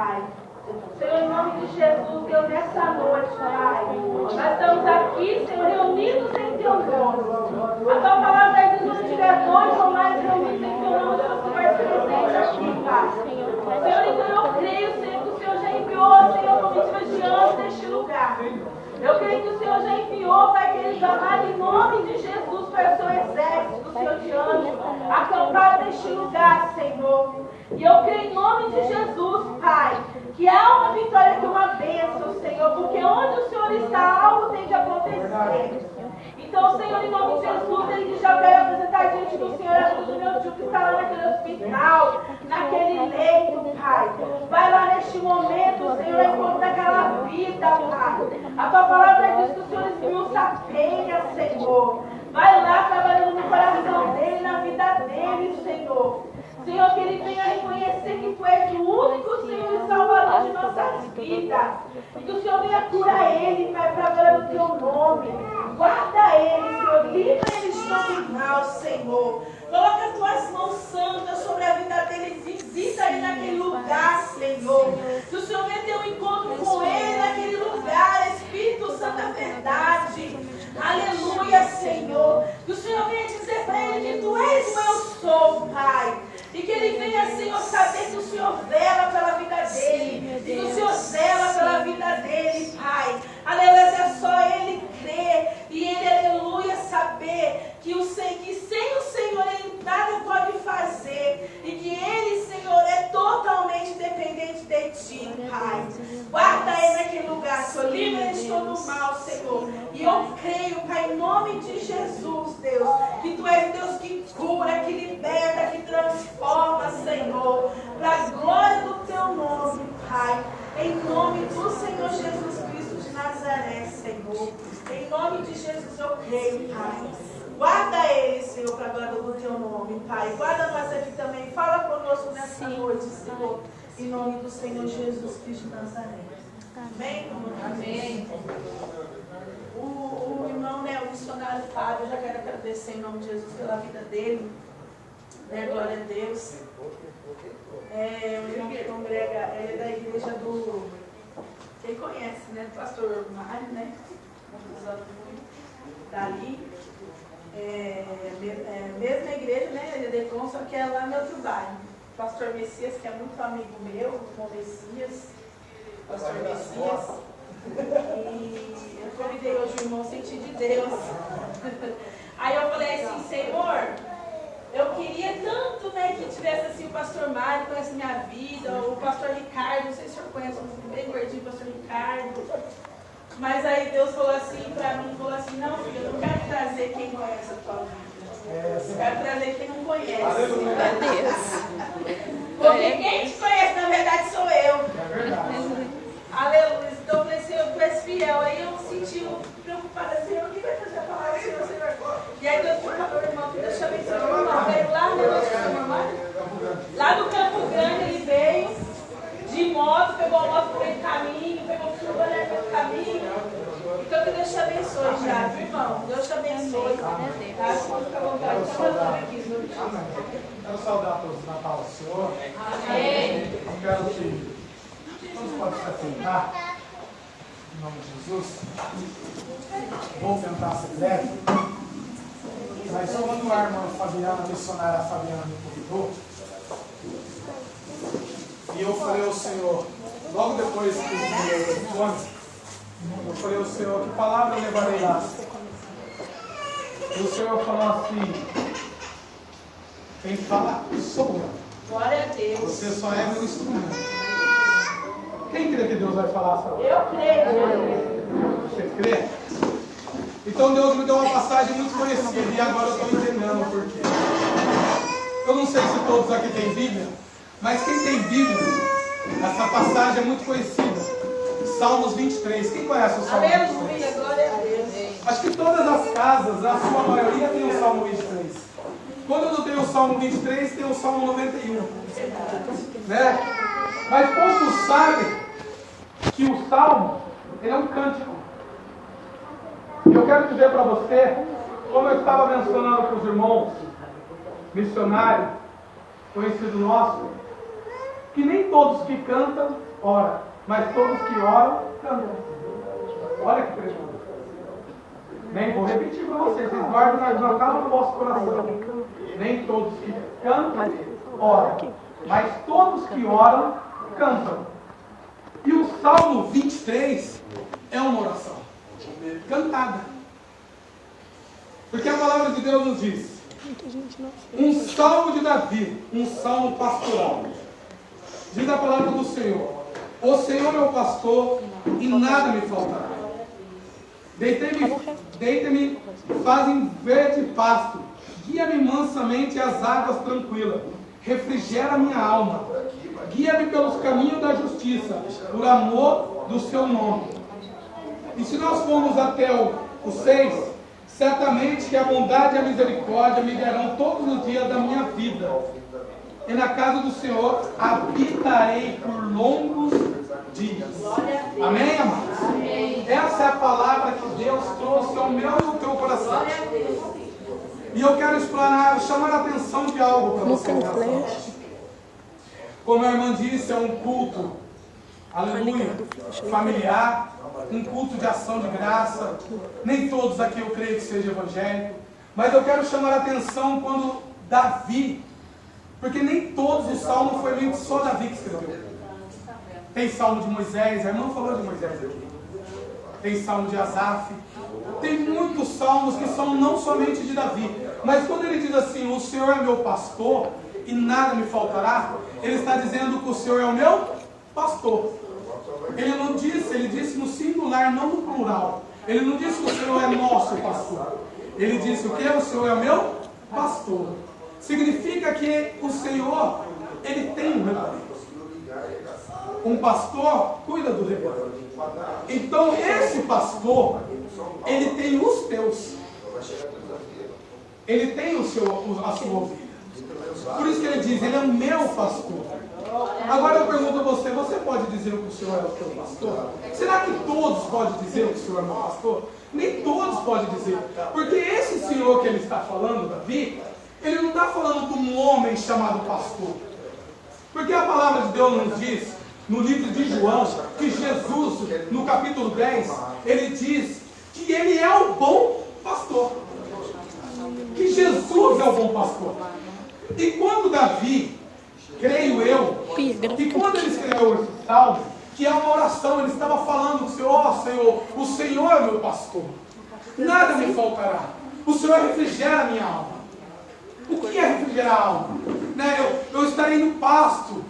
Pai. Senhor, em nome de Jesus, Deus, nessa noite, Pai, nós estamos aqui, Senhor, reunidos em Teu nome. A Tua palavra diz: onde tiver dois ou mais reunidos em Teu nome, Deus, Tu vai ser presente aqui, Pai. Senhor, então eu creio, Senhor, que o Senhor já enviou, Senhor, comitivas diante deste lugar. Eu creio que o Senhor já enviou, Pai, querido amado, em nome de Jesus, para o Seu exército, o Senhor de anjos, acampado neste lugar, Senhor. E eu creio em nome de Jesus, Pai, que há uma vitória aqui, uma bênção, Senhor, porque onde o Senhor está, algo tem de acontecer. Então, Senhor, em nome de Jesus, desde já quero apresentar diante do Senhor a vida do meu tio que está lá naquele hospital, naquele leito, Pai. Vai lá neste momento, Senhor, enquanto daquela vida, Pai. A Tua palavra diz que o Senhor esmiuça pena, Senhor. Vai lá trabalhando no coração dele, na vida dele, Senhor. Senhor, que ele venha reconhecer que Tu és o único Senhor e Salvador de nossas vidas. E que o Senhor venha curar ele, Pai, para a glória do Teu nome. Guarda ele, Senhor. Livra ele de todo mal, Senhor. Coloca as Tuas mãos santas sobre a vida dele. Visita ele naquele lugar, Senhor. Que o Senhor venha ter um encontro com ele naquele lugar. Espírito Santo, a verdade. Aleluia, Senhor. Que o Senhor venha dizer para ele que Tu és o eu sou, Pai. E que ele venha, Senhor, saber que o Senhor vela pela vida dele. E que o Senhor zela pela vida dele, Pai. Aleluia, é só ele crer. E ele, aleluia, saber que sem o Senhor ele nada pode fazer. E que ele, Senhor, é totalmente dependente de Ti, Pai. Guarda ele naquele lugar, Senhor. Livra ele de todo o mal, Senhor. E eu creio, Pai, em nome de Jesus, Deus, que Tu és Deus que cura, que liberta, que transforma, Senhor, para a glória do Teu nome, Pai. Em nome do Senhor Jesus Cristo de Nazaré, Senhor. Em nome de Jesus eu creio, Pai. Guarda ele, Senhor, para a glória do Teu nome, Pai. Guarda nós aqui também. Fala conosco nessa noite, Senhor. Em nome do Senhor Jesus Cristo de Nazaré. Amém? Amém. O irmão, né, o missionário Fábio, eu já quero agradecer em nome de Jesus pela vida dele. Né, glória a Deus. O irmão que congrega, ele é da igreja do... Quem conhece, né? Do pastor Mário, né? Dali. Mesma igreja, né? Ele é de Decon, só que é lá no outro bairro. Pastor Messias, que é muito amigo meu, o Messias. Pastor Messias. E eu convidei hoje o irmão Sentir de Deus. Aí eu falei assim: Senhor, eu queria tanto, né, que tivesse assim o pastor Mário, conhece minha vida, o pastor Ricardo, não sei se o senhor conhece, bem gordinho, o pastor Ricardo. Mas aí Deus falou assim pra mim, falou assim: não, filho, eu não quero trazer quem conhece a tua vida. Eu quero trazer quem não conhece. Porque quem te conhece, na verdade, sou eu. É verdade. Aleluia. Então eu falei: Senhor, Tu és fiel. Aí eu senti preocupada, Senhor, quem vai fazer a palavra, Senhor, Senhor? E aí Deus falou: irmão, que Deus te abençoe. O irmão veio lá do Campo Grande, ele veio de moto, pegou a moto no meio do caminho, pegou chuva no meio do caminho. Então que Deus te abençoe já, viu, irmão? Deus te abençoe. Tá? Pode ficar à vontade. Quero saudar todos o Natal do Senhor. Amém. Eu quero que todos possam se sentar. Em nome de Jesus. Vou tentar ser breve. Mas quando a irmã Fabiana, a missionária Fabiana, me convidou, e eu falei ao Senhor, logo depois que eu vi o telefone, eu falei ao Senhor: que palavra eu levarei lá? E o Senhor falou assim: quem fala sou eu. Glória a Deus. Você só é meu instrumento. Quem crê que Deus vai falar essa hora? Eu creio. Você crê? Então Deus me deu uma passagem muito conhecida e agora eu estou entendendo por quê. Eu não sei se todos aqui têm Bíblia, mas quem tem Bíblia, essa passagem é muito conhecida. Salmos 23. Quem conhece o Salmo 23? Aleluia, glória a Deus. Acho que todas as casas, a sua maioria, tem o Salmo 23. Quando não tem o Salmo 23, tem o Salmo 91. Né? Mas poucos sabem que o Salmo ele é um cântico. E eu quero dizer para você, como eu estava mencionando para os irmãos, missionário, conhecido nosso, que nem todos que cantam ora, mas todos que oram, cantam. Olha que tremendo. Nem vou repetir para vocês guardam na calma do vosso coração. Nem todos que cantam, oram, mas todos que oram, cantam. E o Salmo 23 é uma oração cantada. Porque a palavra de Deus nos diz: um salmo de Davi, um salmo pastoral. Diz a palavra do Senhor: o Senhor é o pastor e nada me faltará. Deita-me, fazem verde pasto, guia-me mansamente às águas tranquilas, refrigera minha alma, guia-me pelos caminhos da justiça, por amor do seu nome. E se nós formos até o 6, certamente que a bondade e a misericórdia me guiarão todos os dias da minha vida, e na casa do Senhor habitarei por longos dias. Amém, amados? Amém. Essa é a palavra que Deus trouxe ao meu e ao teu coração. E eu quero explanar, chamar a atenção de algo para você. Como a irmã disse, é um culto, aleluia, familiar, um culto de ação de graça. Nem todos aqui eu creio que seja evangélico, mas eu quero chamar a atenção quando Davi, porque nem todos os salmos foi meio que só Davi que escreveu. Tem salmo de Moisés, a irmã falou de Moisés aqui. Tem salmo de Asaf. Tem muitos salmos que são não somente de Davi. Mas quando ele diz assim, o Senhor é meu pastor e nada me faltará, ele está dizendo que o Senhor é o meu pastor. Ele não disse, ele disse no singular, não no plural. Ele não disse que o Senhor é nosso pastor. Ele disse o que? O Senhor é o meu pastor. Significa que o Senhor, ele tem um rebanho. Um pastor cuida do rebanho. Então esse pastor, ele tem os teus. Ele tem a sua ovelha. Por isso que ele diz, ele é o meu pastor. Agora eu pergunto a você, você pode dizer que o Senhor é o teu pastor? Será que todos podem dizer que o Senhor é o meu pastor? Nem todos podem dizer. Porque esse Senhor que ele está falando, Davi, ele não está falando de um homem chamado pastor. Porque a palavra de Deus nos diz, no livro de João, que Jesus, no capítulo 10, ele diz que ele é o bom pastor. Que Jesus é o bom pastor. E quando Davi, creio eu, que quando ele escreveu esse salmo, que é uma oração, ele estava falando do Senhor, ó Senhor, o Senhor é meu pastor, nada me faltará, o Senhor refrigera a minha alma. O que é refrigerar a alma? Eu estarei no pasto,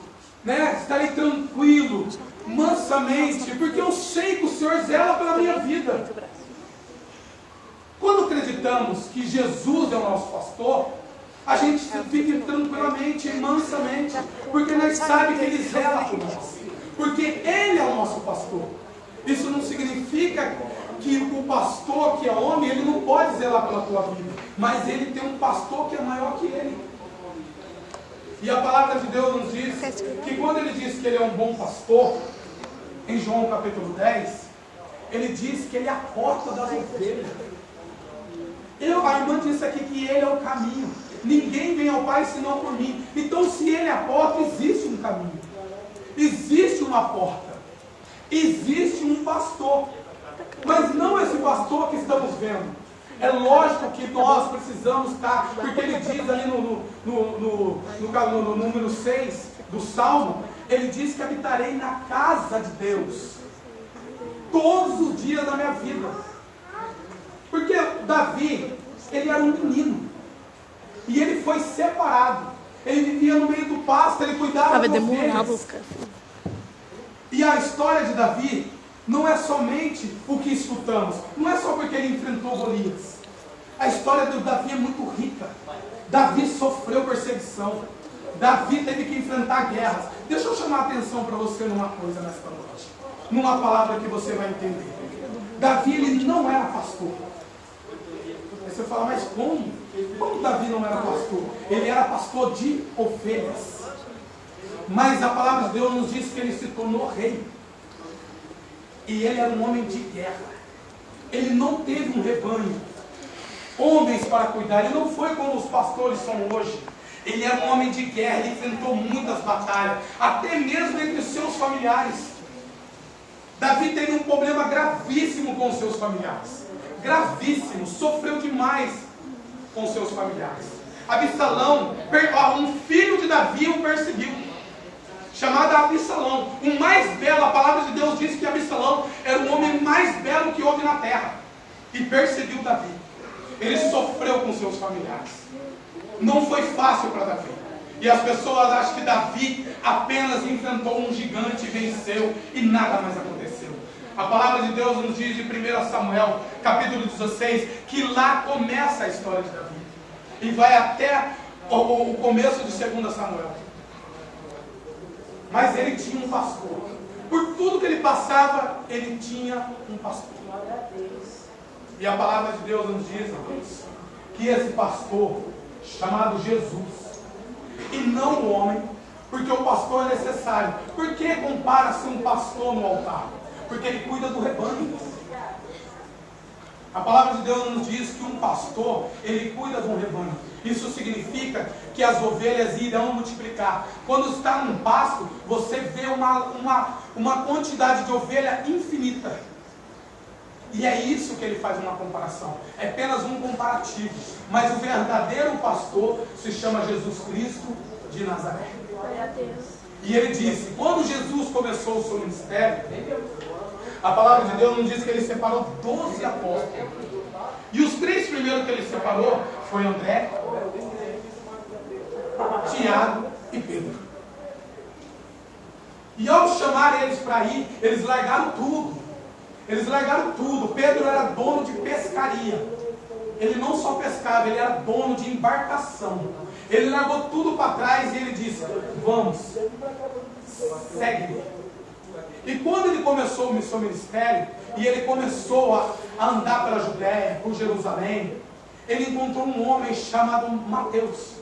estarei tranquilo, mansamente, porque eu sei que o Senhor zela pela minha vida. Quando acreditamos que Jesus é o nosso pastor, a gente fica tranquilamente e mansamente, porque nós sabemos que Ele zela por nós, porque Ele é o nosso pastor. Isso não significa que o pastor que é homem, ele não pode zelar pela tua vida, mas ele tem um pastor que é maior que ele. E a palavra de Deus nos diz que quando ele diz que ele é um bom pastor, em João capítulo 10, ele diz que ele é a porta das ovelhas. A irmã disse aqui que ele é o caminho. Ninguém vem ao Pai senão por mim. Então, se ele é a porta, existe um caminho. Existe uma porta. Existe um pastor. Mas não esse pastor que estamos vendo. É lógico que nós precisamos estar, porque ele diz ali no número 6 do Salmo, ele diz que habitarei na casa de Deus todos os dias da minha vida. Porque Davi, ele era um menino. E ele foi separado. Ele vivia no meio do pasto, ele cuidava das ovelhas. E a história de Davi não é somente o que escutamos. Não é só porque ele enfrentou Golias. A história do Davi é muito rica. Davi sofreu perseguição. Davi teve que enfrentar guerras. Deixa eu chamar a atenção para você numa coisa nesta noite. Numa palavra que você vai entender. Davi, ele não era pastor. Aí você fala, mas como? Como Davi não era pastor? Ele era pastor de ovelhas. Mas a palavra de Deus nos diz que ele se tornou rei. E ele era um homem de guerra. Ele não teve um rebanho, homens para cuidar. Ele não foi como os pastores são hoje. Ele era um homem de guerra, ele enfrentou muitas batalhas, até mesmo entre os seus familiares. Davi teve um problema gravíssimo com os seus familiares. Gravíssimo, sofreu demais com os seus familiares. Absalão, um filho de Davi o perseguiu, chamado Absalão, o mais belo. A palavra de Deus diz que Absalão era o homem mais belo que houve na terra, e perseguiu Davi. Ele sofreu com seus familiares. Não foi fácil para Davi. E as pessoas acham que Davi apenas enfrentou um gigante e venceu, e nada mais aconteceu. A palavra de Deus nos diz de 1 Samuel, capítulo 16, que lá começa a história de Davi, e vai até o começo de 2 Samuel. Mas ele tinha um pastor. Por tudo que ele passava, ele tinha um pastor. E a palavra de Deus nos diz, irmãos, que esse pastor, chamado Jesus, e não o homem, porque o pastor é necessário. Por que compara-se um pastor no altar? Porque ele cuida do rebanho. A palavra de Deus nos diz que um pastor, ele cuida de um rebanho. Isso significa que as ovelhas irão multiplicar. Quando está num pasto, você vê uma quantidade de ovelha infinita. E é isso que ele faz uma comparação. É apenas um comparativo. Mas o verdadeiro pastor se chama Jesus Cristo de Nazaré. E ele disse, quando Jesus começou o seu ministério, a palavra de Deus nos diz que ele separou 12 apóstolos. E os 3 primeiros que ele separou foi André, Tiago e Pedro. E ao chamar eles para ir, eles largaram tudo. Eles largaram tudo. Pedro era dono de pescaria. Ele não só pescava, ele era dono de embarcação. Ele largou tudo para trás e ele disse, vamos, segue-me. E quando ele começou o seu ministério, e ele começou a andar pela Judéia, por Jerusalém, ele encontrou um homem chamado Mateus,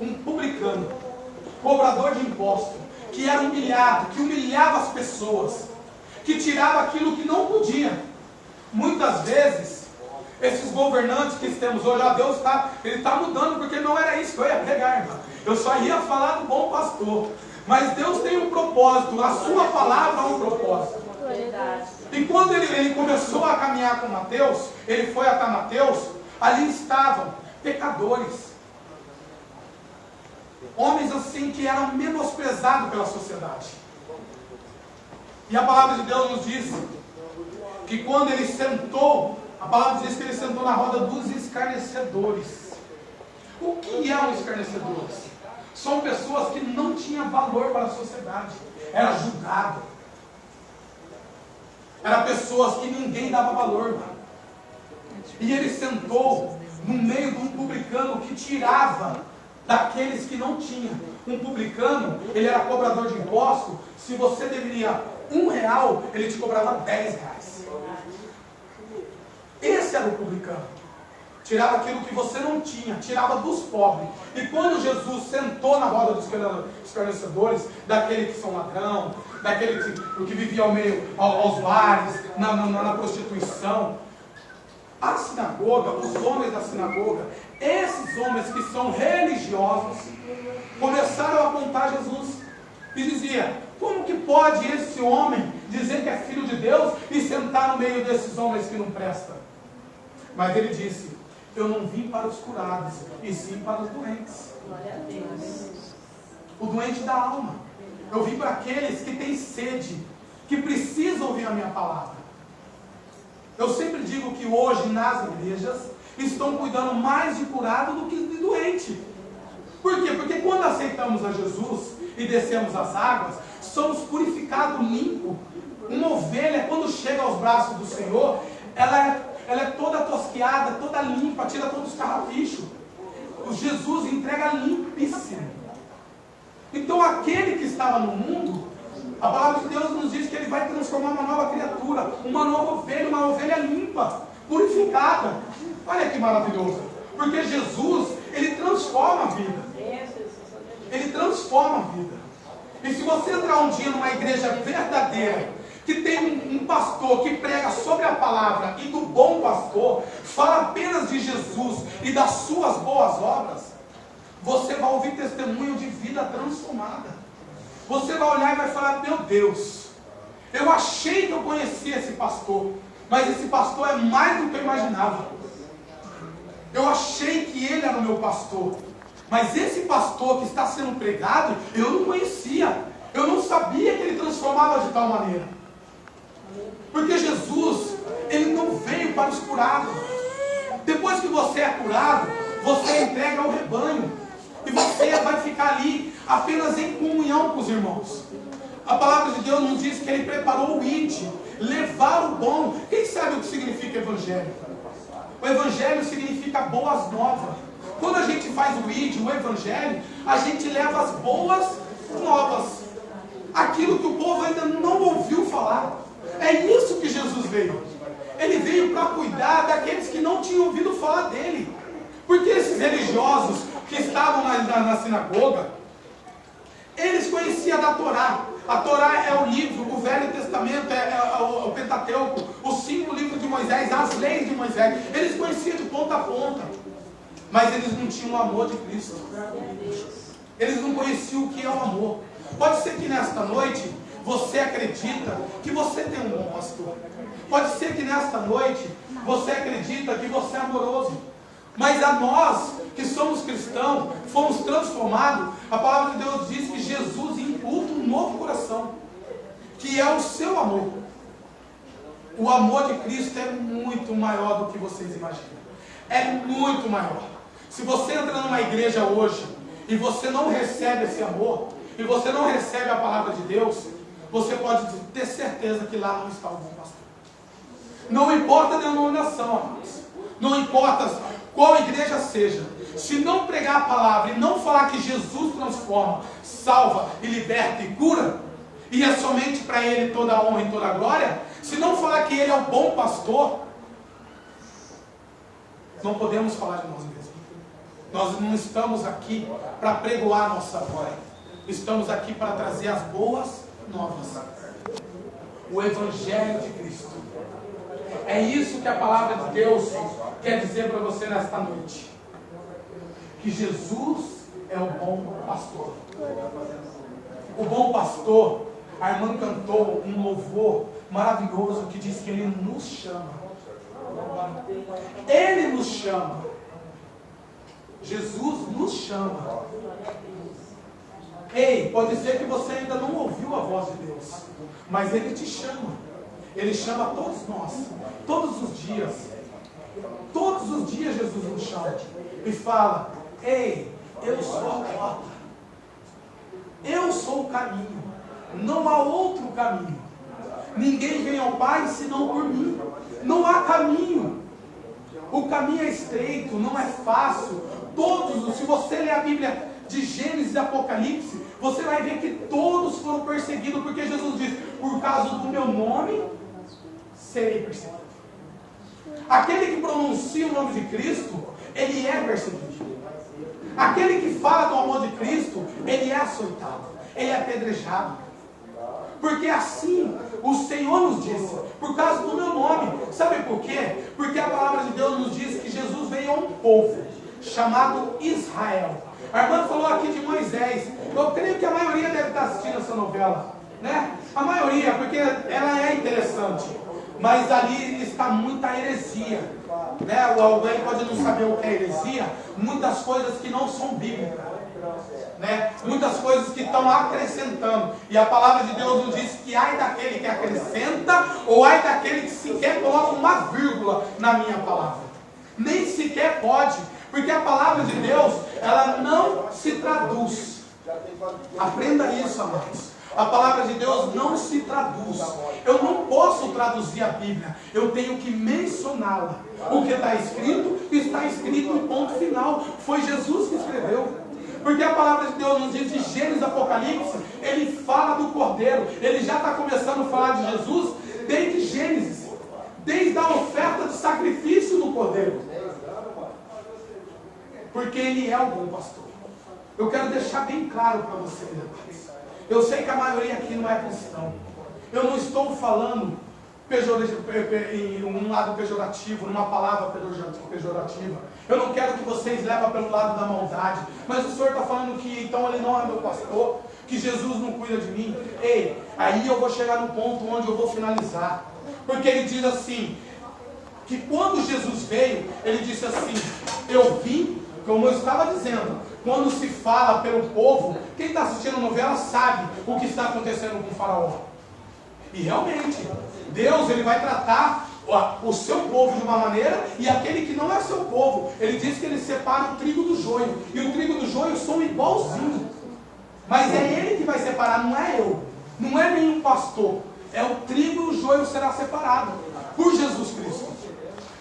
um publicano, cobrador de impostos, que era humilhado, que humilhava as pessoas, que tirava aquilo que não podia. Muitas vezes, esses governantes que temos hoje, Deus está mudando, porque não era isso que eu ia pregar, irmão. Eu só ia falar do bom pastor. Mas Deus tem um propósito, a sua palavra é um propósito. E quando ele começou a caminhar com Mateus, ele foi até Mateus, ali estavam pecadores. Homens assim que eram menosprezados pela sociedade. E a palavra de Deus nos diz que quando ele sentou, a palavra diz que ele sentou na roda dos escarnecedores. O que é um escarnecedor? São pessoas que não tinham valor para a sociedade. Era julgado. Eram pessoas que ninguém dava valor, mano. E ele sentou no meio de um publicano que tirava daqueles que não tinham. Um publicano, ele era cobrador de imposto. Se você deveria R$1, ele te cobrava R$10. Esse era o publicano. Tirava aquilo que você não tinha, tirava dos pobres. E quando Jesus sentou na roda dos escarnecedores, daquele que são ladrão, daquele que vivia ao meio, aos bares, na prostituição, a sinagoga, os homens da sinagoga, esses homens que são religiosos, começaram a apontar Jesus e dizia, como que pode esse homem dizer que é filho de Deus e sentar no meio desses homens que não prestam? Mas ele disse, eu não vim para os curados, e sim para os doentes. Glória a Deus. O doente da alma. Eu vim para aqueles que têm sede, que precisam ouvir a minha palavra. Eu sempre digo que hoje nas igrejas estão cuidando mais de curado do que de doente. Por quê? Porque quando aceitamos a Jesus e descemos as águas, somos purificados, limpos. Uma ovelha, quando chega aos braços do Senhor, ela é toda tosqueada, toda limpa, tira todos os carrapichos. O Jesus entrega limpíssimo. Então aquele que estava no mundo, a palavra de Deus nos diz que ele vai transformar uma nova criatura, uma nova ovelha, uma ovelha limpa, purificada. Olha que maravilhoso. Porque Jesus, ele transforma a vida. Ele transforma a vida. E se você entrar um dia numa igreja verdadeira, que tem um pastor que prega sobre a palavra e do bom pastor, fala apenas de Jesus e das suas boas obras, você vai ouvir testemunho de vida transformada. Você vai olhar e vai falar: meu Deus, eu achei que eu conhecia esse pastor, mas esse pastor é mais do que eu imaginava. Eu achei que ele era o meu pastor, mas esse pastor que está sendo pregado, eu não conhecia. Eu não sabia que ele transformava de tal maneira. Porque Jesus, ele não veio para os curados. Depois que você é curado, você entrega ao rebanho. E você vai ficar ali apenas em comunhão com os irmãos. A palavra de Deus nos diz que ele preparou o id, levar o bom. Quem sabe o que significa evangelho? O evangelho significa boas novas. Quando a gente faz o id, o evangelho, a gente leva as boas novas. Aquilo que o povo ainda não ouviu falar. É isso que Jesus veio. Ele veio para cuidar daqueles que não tinham ouvido falar dele. Porque esses religiosos que estavam na sinagoga, eles conheciam da Torá. A Torá é o livro, o Velho Testamento é o Pentateuco, os 5 livros de Moisés, as leis de Moisés. Eles conheciam de ponta a ponta, mas eles não tinham o amor de Cristo. Eles não conheciam o que é o amor. Pode ser que nesta noite você acredita que você tem um bom pastor. Pode ser que nesta noite você acredita que você é amoroso. Mas a nós que somos cristãos, fomos transformados. A palavra de Deus diz que Jesus imputa um novo coração, que é o seu amor. O amor de Cristo é muito maior do que vocês imaginam. É muito maior. Se você entra numa igreja hoje e você não recebe esse amor, e você não recebe a palavra de Deus, você pode ter certeza que lá não está o bom pastor. Não importa a denominação, amados. Não importa qual igreja seja. Se não pregar a palavra e não falar que Jesus transforma, salva e liberta e cura, e é somente para Ele toda a honra e toda a glória, se não falar que Ele é o bom pastor, não podemos falar de nós mesmos. Nós não estamos aqui para pregoar a nossa glória. Estamos aqui para trazer as boas novas. O Evangelho de Cristo. É isso que a palavra de Deus quer dizer para você nesta noite. Que Jesus é o bom pastor. O bom pastor, a irmã cantou um louvor maravilhoso que diz que Ele nos chama. Ele nos chama. Jesus nos chama. Ei, pode ser que você ainda não ouviu a voz de Deus, mas Ele te chama. Ele chama todos nós, todos os dias. Todos os dias Jesus nos chama e fala: ei, eu sou a porta, eu sou o caminho, não há outro caminho. Ninguém vem ao Pai senão por mim. Não há caminho. O caminho é estreito, não é fácil. Se você ler a Bíblia de Gênesis e Apocalipse, você vai ver que todos foram perseguidos, porque Jesus diz: por causa do meu nome, serei perseguido. Aquele que pronuncia o nome de Cristo, ele é perseguido. Aquele que fala do amor de Cristo, ele é açoitado, ele é apedrejado. Porque assim o Senhor nos disse: por causa do meu nome. Sabe por quê? Porque a palavra de Deus nos diz que Jesus veio a um povo chamado Israel. A irmã falou aqui de Moisés. Eu creio que a maioria deve estar assistindo essa novela, né? A maioria, porque ela é interessante. Mas ali está muita heresia, né? Alguém pode não saber o que é heresia. Muitas coisas que não são bíblicas, né? Muitas coisas que estão acrescentando. E a palavra de Deus nos diz que ai daquele que acrescenta, ou ai daquele que sequer coloca uma vírgula na minha palavra. Nem sequer pode. Porque a palavra de Deus, ela não se traduz. Aprenda isso, amados. A palavra de Deus não se traduz. Eu não posso traduzir a Bíblia. Eu tenho que mencioná-la. O que está escrito em ponto final. Foi Jesus que escreveu. Porque a palavra de Deus nos diz de Gênesis e Apocalipse, ele fala do Cordeiro. Ele já está começando a falar de Jesus desde Gênesis. Desde a oferta de sacrifício do Cordeiro. Porque Ele é o bom pastor. Eu quero deixar bem claro para você, meu Deus. Eu sei que a maioria aqui não é cristão. Eu não estou falando um lado pejorativo, numa palavra pejorativa. Eu não quero que vocês levem pelo lado da maldade. Mas o Senhor está falando que então ele não é meu pastor, que Jesus não cuida de mim. Ei, aí eu vou chegar no ponto onde eu vou finalizar. Porque ele diz assim, que quando Jesus veio, ele disse assim, eu vim, como eu estava dizendo, quando se fala pelo povo, quem está assistindo novela sabe o que está acontecendo com o faraó. E realmente, Deus ele vai tratar o seu povo de uma maneira, e aquele que não é seu povo, ele diz que ele separa o trigo do joio, e o trigo do joio são igualzinho, mas é ele que vai separar, não é eu, não é nenhum pastor, é o trigo e o joio será separado por Jesus Cristo.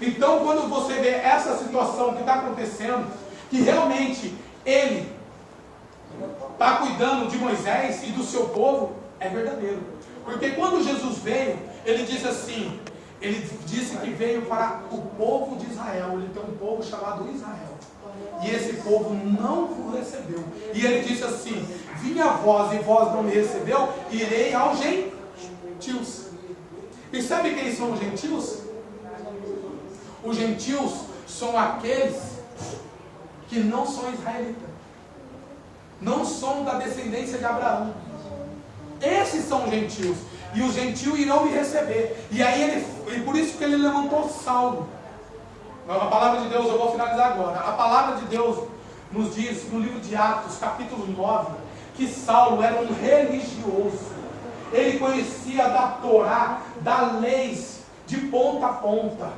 Então quando você vê essa situação que está acontecendo, que realmente ele está cuidando de Moisés e do seu povo, é verdadeiro. Porque quando Jesus veio, ele disse assim, ele disse que veio para o povo de Israel. Ele tem um povo chamado Israel. E esse povo não o recebeu. E ele disse assim, vim a vós e vós não me recebeu, irei aos gentios. E sabe quem são os gentios? Os gentios são aqueles que não são israelitas. Não são da descendência de Abraão. Esses são os gentios. E os gentios irão me receber. E aí e por isso que ele levantou Saulo. A palavra de Deus, eu vou finalizar agora. A palavra de Deus nos diz no livro de Atos, capítulo 9, que Saulo era um religioso. Ele conhecia da Torá, das leis, de ponta a ponta.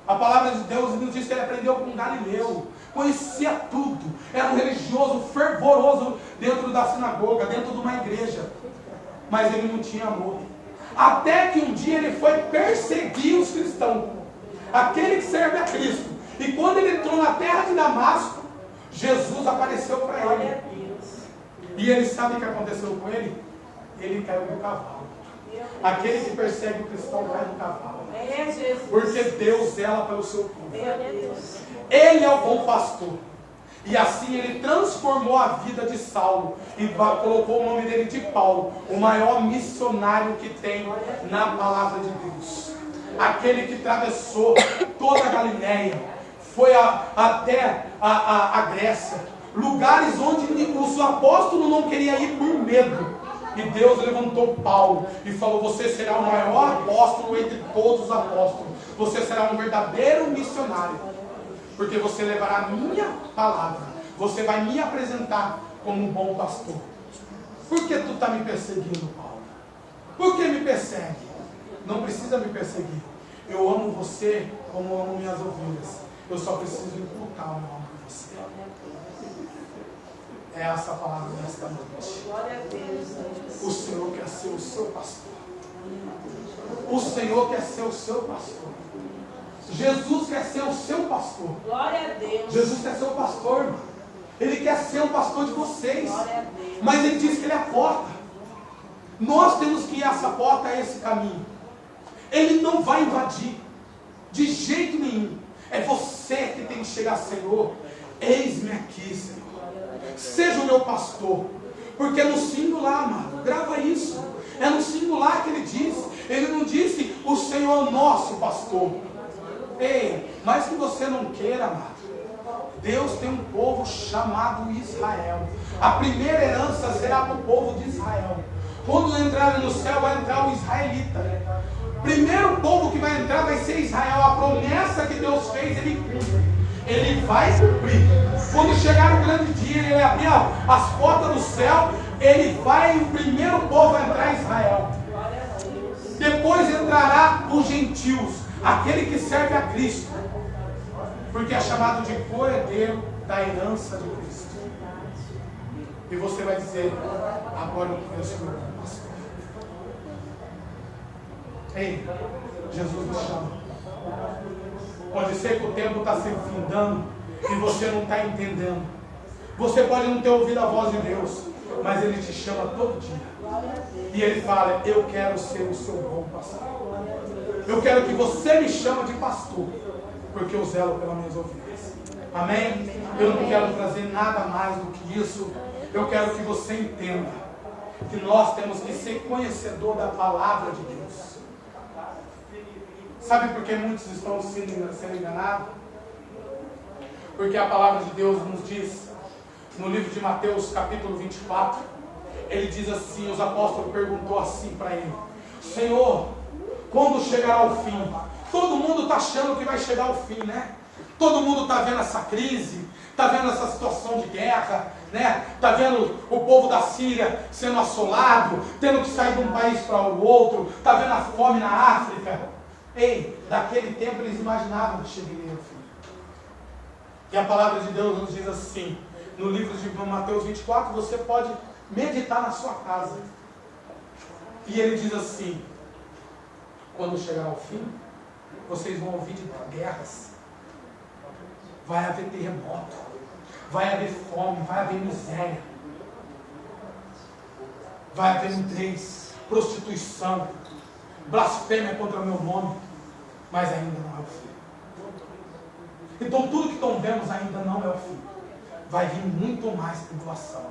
A palavra de Deus nos diz que ele aprendeu com Galileu. Conhecia tudo. Era um religioso fervoroso dentro da sinagoga, dentro de uma igreja. Mas ele não tinha amor. Até que um dia ele foi perseguir os cristãos. Aquele que serve a Cristo. E quando ele entrou na terra de Damasco, Jesus apareceu para ele. E ele sabe o que aconteceu com ele? Ele caiu do cavalo. Aquele que persegue o cristão cai do cavalo. Porque Deus zela pelo seu povo. Ele é o bom pastor. E assim ele transformou a vida de Saulo e colocou o nome dele de Paulo, o maior missionário que tem na palavra de Deus. Aquele que atravessou toda a Galileia, foi até a Grécia, lugares onde os apóstolos não queriam ir por medo. E Deus levantou Paulo e falou, você será o maior apóstolo entre todos os apóstolos. Você será um verdadeiro missionário. Porque você levará a minha palavra. Você vai me apresentar como um bom pastor. Por que tu está me perseguindo, Paulo? Por que me persegue? Não precisa me perseguir. Eu amo você como eu amo minhas ovelhas. Eu só preciso inculcar o meu amor por você. É essa a palavra desta noite. O Senhor quer ser o seu pastor. O Senhor quer ser o seu pastor. Jesus quer ser o seu pastor. Glória a Deus. Jesus quer ser o pastor, irmão. Ele quer ser o pastor de vocês. Mas ele diz que ele é a porta. Nós temos que ir a essa porta, a esse caminho. Ele não vai invadir. De jeito nenhum. É você que tem que chegar, Senhor. Eis-me aqui, Senhor. Seja o meu pastor. Porque é no singular, amado. Grava isso. É no singular que ele diz. Ele não disse o Senhor nosso pastor. Ei, mas que você não queira, amado, Deus tem um povo chamado Israel. A primeira herança será para o povo de Israel. Quando entrarem no céu, vai entrar o israelita. Primeiro povo que vai entrar vai ser Israel. A promessa que Deus fez, ele cumpre. Ele vai cumprir. Quando chegar o grande dia, ele abrir as portas do céu, ele vai, o primeiro povo vai entrar em Israel. Depois entrará os gentios. Aquele que serve a Cristo, porque é chamado de coerdeiro da herança de Cristo. E você vai dizer, agora eu conheço o meu pastor. Ei, Jesus me chama. Pode ser que o tempo está se findando e você não está entendendo. Você pode não ter ouvido a voz de Deus, mas Ele te chama todo dia. E Ele fala, eu quero ser o seu bom pastor. Eu quero que você me chame de pastor, porque eu zelo pelas minhas ovelhas. Amém? Eu não quero trazer nada mais do que isso. Eu quero que você entenda que nós temos que ser conhecedor da palavra de Deus. Sabe por que muitos estão sendo enganados? Porque a palavra de Deus nos diz, no livro de Mateus, capítulo 24, ele diz assim, os apóstolos perguntou assim para ele: Senhor, quando chegará o fim? Todo mundo está achando que vai chegar o fim, né? Todo mundo está vendo essa crise, está vendo essa situação de guerra, né? Está vendo o povo da Síria sendo assolado, tendo que sair de um país para o outro, está vendo a fome na África. Ei, daquele tempo eles imaginavam que chegaria ao fim. E a palavra de Deus nos diz assim, no livro de Mateus 24, você pode meditar na sua casa. E ele diz assim: quando chegar ao fim, vocês vão ouvir de guerras, vai haver terremoto, vai haver fome, vai haver miséria, vai haver nudez, prostituição, blasfêmia contra o meu nome, mas ainda não é o fim. Então tudo que estão vendo ainda não é o fim. Vai vir muito mais tribulação.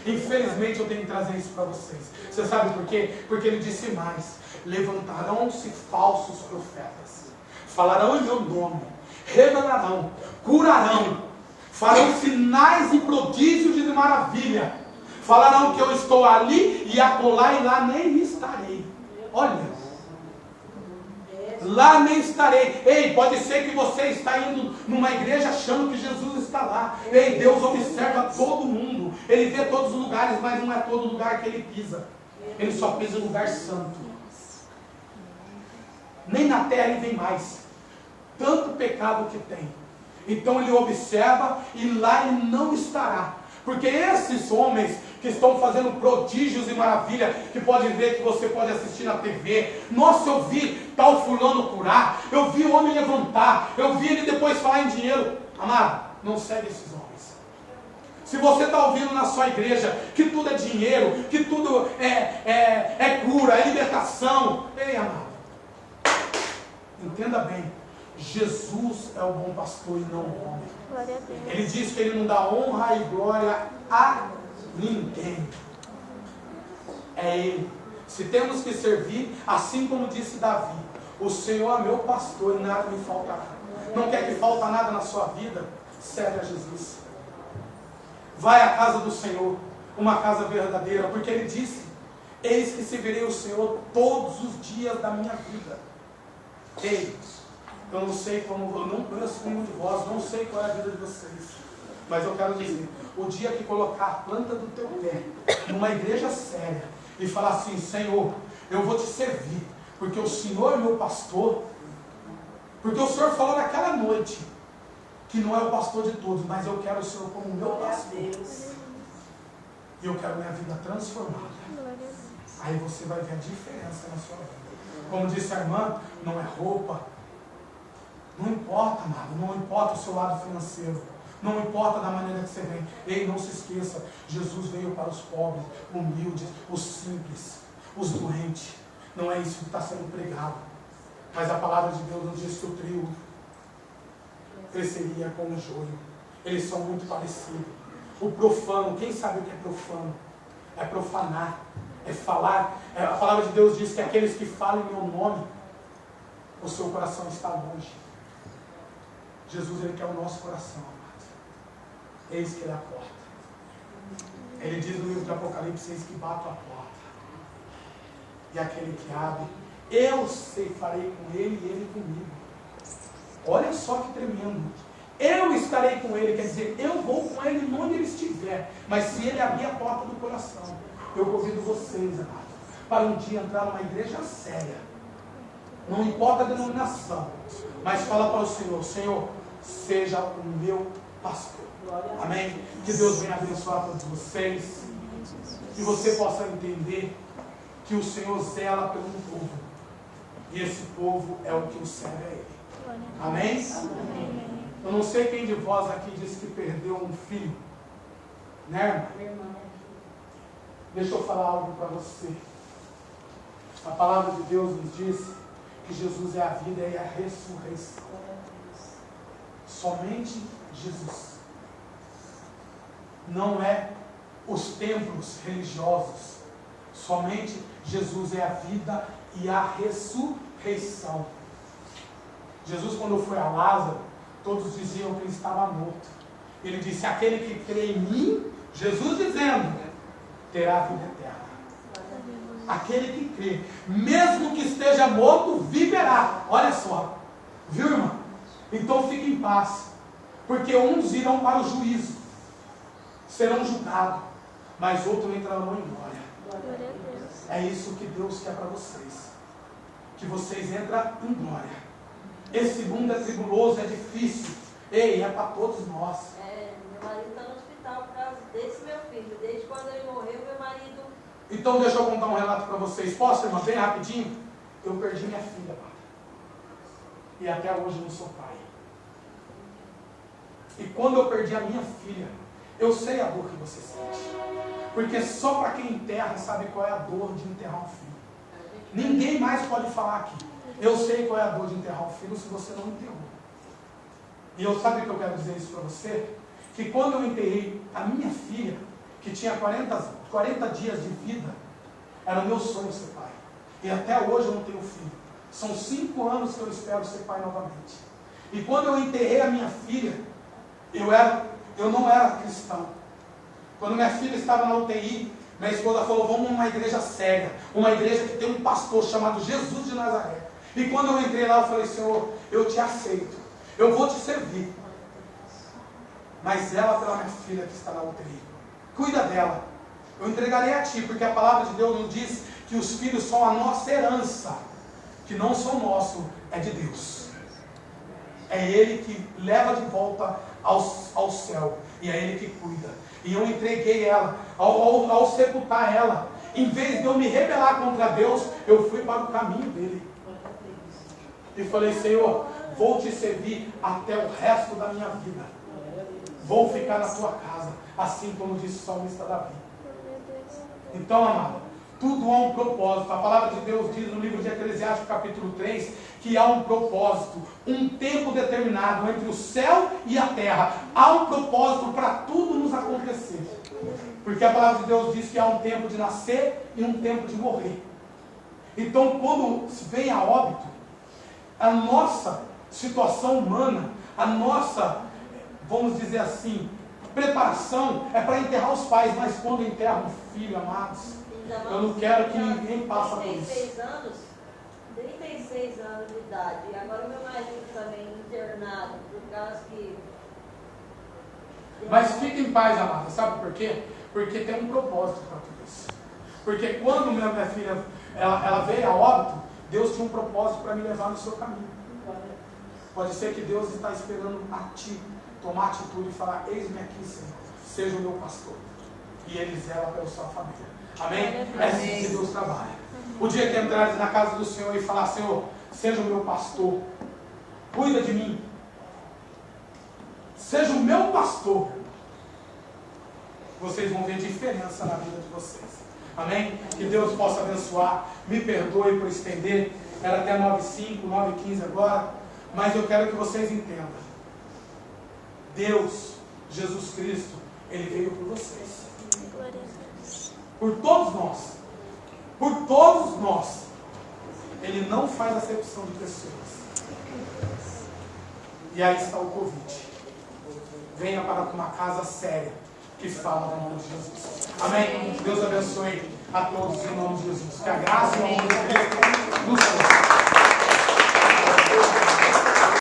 Infelizmente eu tenho que trazer isso para vocês. Você sabe por quê? Porque ele disse mais: levantarão-se falsos profetas, falarão em meu nome, revelarão, curarão, farão sinais e prodígios de maravilha, falarão que eu estou ali e acolá e lá nem estarei. Olha, lá nem estarei. Ei, pode ser que você está indo numa igreja achando que Jesus está lá. Ei, Deus observa todo mundo, Ele vê todos os lugares, mas não é todo lugar que Ele pisa. Ele só pisa em lugar santo. Nem na terra Ele vem mais. Tanto pecado que tem. Então Ele observa e lá Ele não estará. Porque esses homens que estão fazendo prodígios e maravilha, que pode ver, que você pode assistir na TV. Nossa, eu vi tal fulano curar, eu vi o homem levantar, eu vi ele depois falar em dinheiro. Amado, não segue esses homens. Se você está ouvindo na sua igreja que tudo é dinheiro, que tudo é cura, é libertação, ei, amado, entenda bem, Jesus é o bom pastor e não o homem. Glória a Deus. Ele diz que Ele não dá honra e glória a ninguém. É Ele. Se temos que servir, assim como disse Davi: o Senhor é meu pastor e nada me faltará. Não quer que falta nada na sua vida? Serve a Jesus. Vai à casa do Senhor, uma casa verdadeira, porque Ele disse: eis que servirei o Senhor todos os dias da minha vida. Ei, eu não sei como, eu não conheço nenhum de vós, não sei qual é a vida de vocês, mas eu quero dizer, o dia que colocar a planta do teu pé numa igreja séria e falar assim: Senhor, eu vou te servir, porque o Senhor é meu pastor, porque o Senhor falou naquela noite que não é o pastor de todos, mas eu quero o Senhor como meu pastor, e eu quero minha vida transformada. Aí você vai ver a diferença na sua vida. Como disse a irmã, não é roupa, não importa, amado, não importa o seu lado financeiro, não importa da maneira que você vem. Ei, não se esqueça, Jesus veio para os pobres, humildes, os simples, os doentes. Não é isso que está sendo pregado. Mas a palavra de Deus nos diz que o trigo cresceria como o joio. Eles são muito parecidos. O profano, quem sabe o que é profano? É profanar, é falar. A palavra de Deus diz que aqueles que falam em meu nome, o seu coração está longe. Jesus, Ele quer o nosso coração, amado. Eis que Ele é a porta. Ele diz no livro de Apocalipse: eis que bato a porta. E aquele que abre, eu farei com ele e ele comigo. Olha só que tremendo. Eu estarei com ele, quer dizer, eu vou com ele onde ele estiver. Mas se ele abrir a porta do coração, eu convido vocês, amado, para um dia entrar numa igreja séria. Não importa a denominação, mas fala para o Senhor: Senhor, seja o meu pastor. Amém? Que Deus venha abençoar todos vocês. Que você possa entender que o Senhor zela pelo povo. E esse povo é o que o serve a Ele. Amém? Eu não sei quem de vós aqui disse que perdeu um filho. Né, irmã? Deixa eu falar algo para você. A palavra de Deus nos diz que Jesus é a vida e a ressurreição. Somente Jesus. Não é os templos religiosos. Somente Jesus é a vida e a ressurreição. Jesus, quando foi a Lázaro, todos diziam que ele estava morto. Ele disse, aquele que crê em mim, Jesus dizendo, terá vida eterna. Aquele que crê, mesmo que esteja morto, viverá. Olha só, viu, irmã? Então fique em paz, porque uns irão para o juízo, serão julgados, mas outros entrarão em glória. É isso que Deus quer para vocês, que vocês entrem em glória. Esse mundo é tribuloso, é difícil. Ei, é para todos nós. Meu marido está no hospital por causa desse meu filho. Desde quando ele morreu, meu marido... Então deixa eu contar um relato para vocês. Posso, irmã? Bem rapidinho. Eu perdi minha filha, pai. E até hoje não sou pai. E quando eu perdi a minha filha, eu sei a dor que você sente. Porque só para quem enterra sabe qual é a dor de enterrar um filho. Ninguém mais pode falar aqui. Eu sei qual é a dor de enterrar um filho se você não enterrou. E eu sabe o que eu quero dizer isso para você? Que quando eu enterrei a minha filha, que tinha 40 dias de vida, era o meu sonho ser pai. E até hoje eu não tenho filho. São 5 anos que eu espero ser pai novamente. E quando eu enterrei a minha filha, eu não era cristão. Quando minha filha estava na UTI, minha esposa falou, vamos numa igreja séria, uma igreja que tem um pastor chamado Jesus de Nazaré. E quando eu entrei lá, eu falei, Senhor, eu te aceito, eu vou te servir. Mas ela pela minha filha que está na UTI, cuida dela, eu entregarei a ti, porque a palavra de Deus nos diz que os filhos são a nossa herança, que não são nossos, é de Deus. É Ele que leva de volta ao céu, e é Ele que cuida. E eu entreguei ela, ao sepultar ela, em vez de eu me rebelar contra Deus, eu fui para o caminho dele. E falei, Senhor, vou te servir até o resto da minha vida. Vou ficar na tua casa, assim como disse o salmista Davi. Então, amado, tudo há um propósito. A palavra de Deus diz no livro de Eclesiastes, capítulo 3, que há um propósito, um tempo determinado entre o céu e a terra. Há um propósito para tudo nos acontecer. Porque a palavra de Deus diz que há um tempo de nascer e um tempo de morrer. Então, quando vem a óbito, a nossa situação humana, a nossa, vamos dizer assim, preparação é para enterrar os pais, mas quando enterra um filho, amados, eu não quero que ninguém passe por isso. 36 anos de idade, e agora meu marido também internado, por causa que... Mas fique em paz, amada, sabe por quê? Porque tem um propósito para tudo isso. Porque quando minha filha ela veio a óbito, Deus tinha um propósito para me levar no seu caminho. Pode ser que Deus está esperando a ti tomar atitude e falar, eis-me aqui, Senhor, seja o meu pastor. E Ele zela pela sua família. Amém? É assim que Deus trabalha. O dia que entrares na casa do Senhor e falar, Senhor, seja o meu pastor, cuida de mim, seja o meu pastor, vocês vão ver diferença na vida de vocês. Amém? Que Deus possa abençoar. Me perdoe por estender. Era até 9h05, 9h15 agora. Mas eu quero que vocês entendam. Deus, Jesus Cristo, Ele veio por vocês. Por todos nós. Por todos nós. Ele não faz acepção de pessoas. E aí está o convite. Venha para uma casa séria que fala no nome de Jesus. Amém? Deus abençoe a todos em nome de Jesus. Que a graça e o amor de Cristo nos